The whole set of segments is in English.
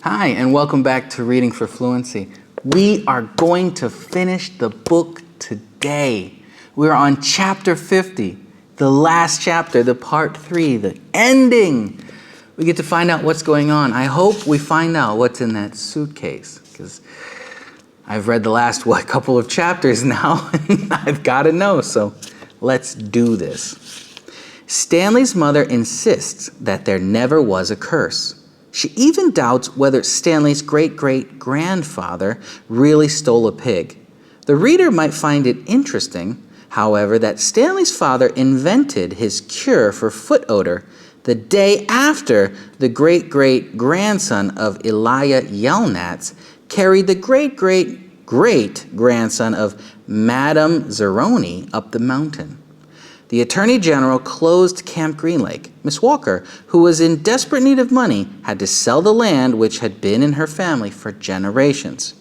Hi, and welcome back to Reading for Fluency. We are going to finish the book today. We're on chapter 50, the last chapter, the part 3, the ending. We get to find out what's going on. I hope we find out what's in that suitcase, because I've read the last, couple of chapters now, and I've got to know, so let's do this. Stanley's mother insists that there never was a curse. She even doubts whether Stanley's great-great-grandfather really stole a pig. The reader might find it interesting, however, that Stanley's father invented his cure for foot odor the day after the great-great-grandson of Elijah Yelnats carried the great-great-great-grandson of Madame Zeroni up the mountain. The Attorney General closed Camp Green Lake. Miss Walker, who was in desperate need of money, had to sell the land which had been in her family for generations.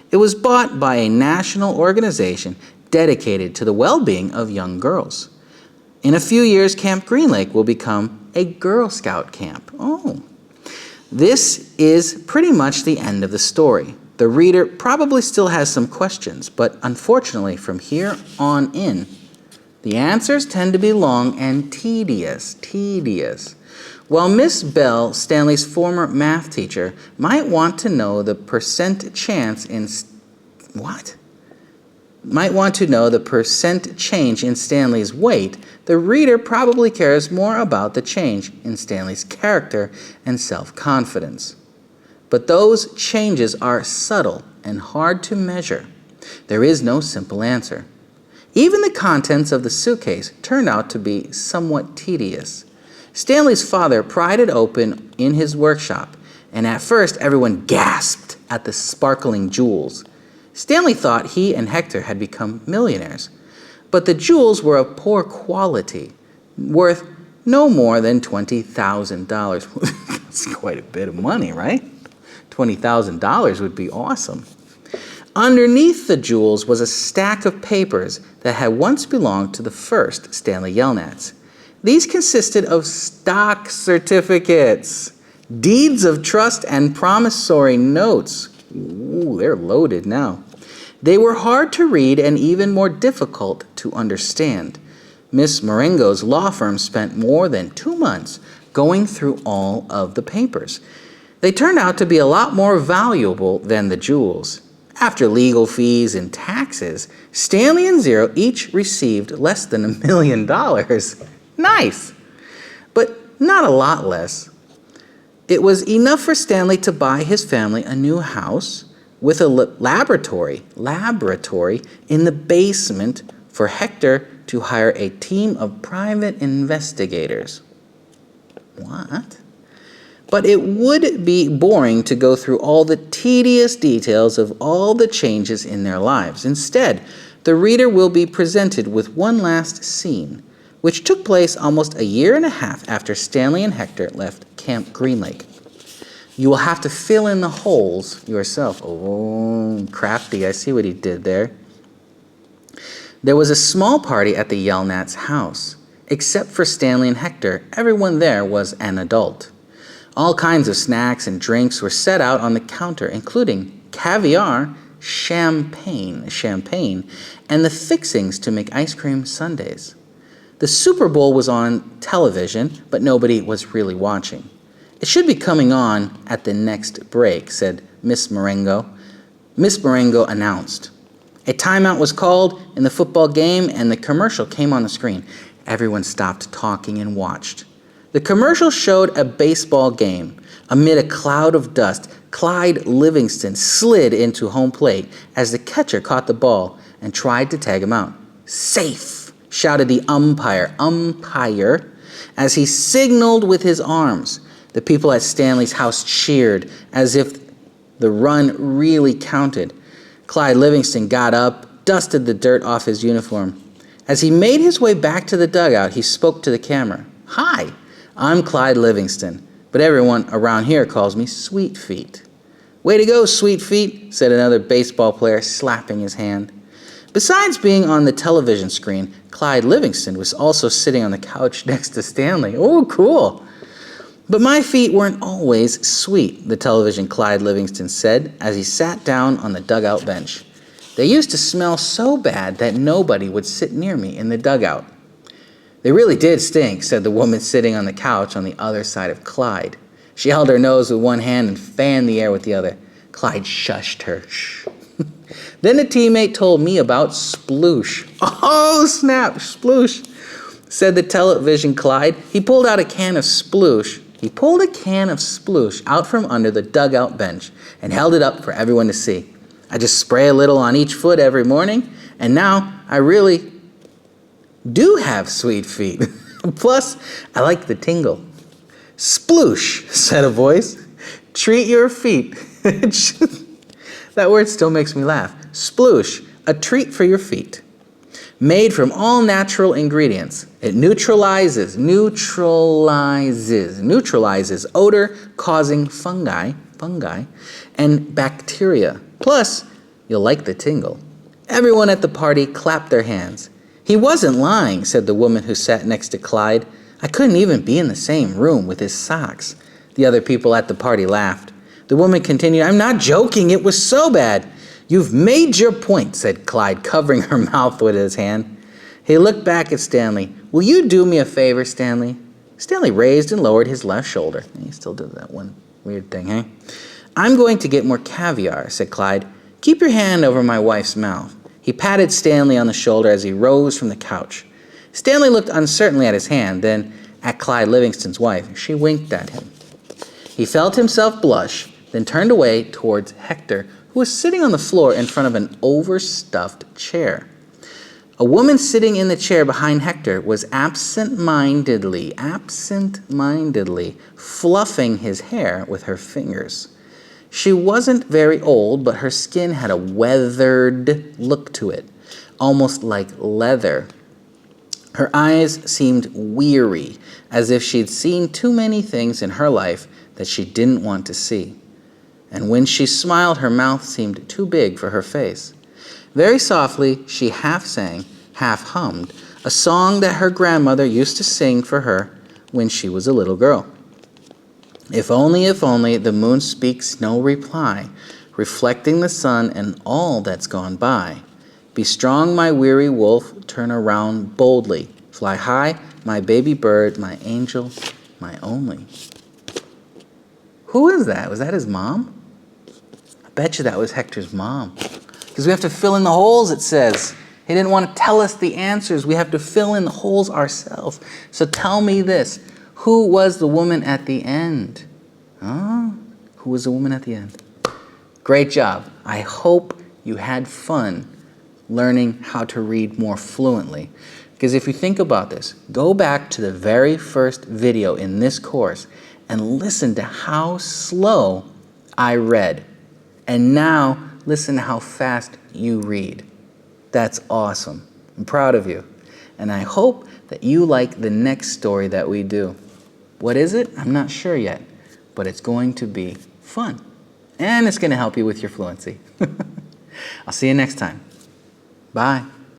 It was bought by a national organization dedicated to the well-being of young girls. In a few years, Camp Green Lake will become a Girl Scout camp. Oh. This is pretty much the end of the story. The reader probably still has some questions, but unfortunately, from here on in, the answers tend to be long and tedious. While Miss Bell, Stanley's former math teacher, might want to know the percent change in Stanley's weight, the reader probably cares more about the change in Stanley's character and self-confidence. But those changes are subtle and hard to measure. There is no simple answer. Even the contents of the suitcase turned out to be somewhat tedious. Stanley's father pried it open in his workshop, and at first everyone gasped at the sparkling jewels. Stanley thought he and Hector had become millionaires, but the jewels were of poor quality, worth no more than $20,000. That's quite a bit of money, right? $20,000 would be awesome. Underneath the jewels was a stack of papers that had once belonged to the first Stanley Yelnats. These consisted of stock certificates, deeds of trust, and promissory notes. Ooh, they're loaded now. They were hard to read and even more difficult to understand. Miss Marengo's law firm spent more than 2 months going through all of the papers. They turned out to be a lot more valuable than the jewels. After legal fees and taxes, Stanley and Zero each received less than $1 million. Nice! But not a lot less. It was enough for Stanley to buy his family a new house with a laboratory in the basement, for Hector to hire a team of private investigators. What? But it would be boring to go through all the tedious details of all the changes in their lives. Instead, the reader will be presented with one last scene, which took place almost a year and a half after Stanley and Hector left Camp Green Lake. You will have to fill in the holes yourself. Oh, crafty, I see what he did there. There was a small party at the Yelnats' house. Except for Stanley and Hector, everyone there was an adult. All kinds of snacks and drinks were set out on the counter, including caviar, champagne, and the fixings to make ice cream sundaes. The Super Bowl was on television, but nobody was really watching. It should be coming on at the next break, said Miss Marengo. Miss Marengo announced. A timeout was called in the football game, and the commercial came on the screen. Everyone stopped talking and watched. The commercial showed a baseball game. Amid a cloud of dust, Clyde Livingston slid into home plate as the catcher caught the ball and tried to tag him out. "Safe!" shouted the umpire, as he signaled with his arms. The people at Stanley's house cheered as if the run really counted. Clyde Livingston got up, dusted the dirt off his uniform. As he made his way back to the dugout, he spoke to the camera. "Hi, I'm Clyde Livingston, but everyone around here calls me Sweet Feet." "Way to go, Sweet Feet," said another baseball player, slapping his hand. Besides being on the television screen, Clyde Livingston was also sitting on the couch next to Stanley. Oh, cool. But my feet weren't always sweet, the television Clyde Livingston said as he sat down on the dugout bench. They used to smell so bad that nobody would sit near me in the dugout. They really did stink, said the woman sitting on the couch on the other side of Clyde. She held her nose with one hand and fanned the air with the other. Clyde shushed her. Shh. Then a teammate told me about sploosh. Oh, snap, sploosh, said the television Clyde. He pulled a can of sploosh out from under the dugout bench and held it up for everyone to see. I just spray a little on each foot every morning, and now I really do have sweet feet. Plus, I like the tingle. Sploosh, said a voice. Treat your feet. That word still makes me laugh. Sploosh, a treat for your feet. Made from all natural ingredients. It neutralizes odor-causing fungi, and bacteria. Plus, you'll like the tingle. Everyone at the party clapped their hands. He wasn't lying, said the woman who sat next to Clyde. I couldn't even be in the same room with his socks. The other people at the party laughed. The woman continued, I'm not joking, it was so bad. You've made your point, said Clyde, covering her mouth with his hand. He looked back at Stanley. Will you do me a favor, Stanley? Stanley raised and lowered his left shoulder. He still did that one weird thing, eh? I'm going to get more caviar, said Clyde. Keep your hand over my wife's mouth. He patted Stanley on the shoulder as he rose from the couch. Stanley looked uncertainly at his hand, then at Clyde Livingston's wife. She winked at him. He felt himself blush, then turned away towards Hector, who was sitting on the floor in front of an overstuffed chair. A woman sitting in the chair behind Hector was absent-mindedly fluffing his hair with her fingers. She wasn't very old, but her skin had a weathered look to it, almost like leather. Her eyes seemed weary, as if she'd seen too many things in her life that she didn't want to see. And when she smiled, her mouth seemed too big for her face. Very softly, she half sang, half hummed, a song that her grandmother used to sing for her when she was a little girl. If only, the moon speaks no reply, reflecting the sun and all that's gone by. Be strong, my weary wolf, turn around boldly. Fly high, my baby bird, my angel, my only. Who is that? Was that his mom? I bet you that was Hector's mom. Because we have to fill in the holes, it says. He didn't want to tell us the answers. We have to fill in the holes ourselves. So tell me this. Who was the woman at the end? Huh? Who was the woman at the end? Great job. I hope you had fun learning how to read more fluently. Because if you think about this, go back to the very first video in this course and listen to how slow I read. And now listen to how fast you read. That's awesome. I'm proud of you. And I hope that you like the next story that we do. What is it? I'm not sure yet, but it's going to be fun. And it's going to help you with your fluency. I'll see you next time. Bye.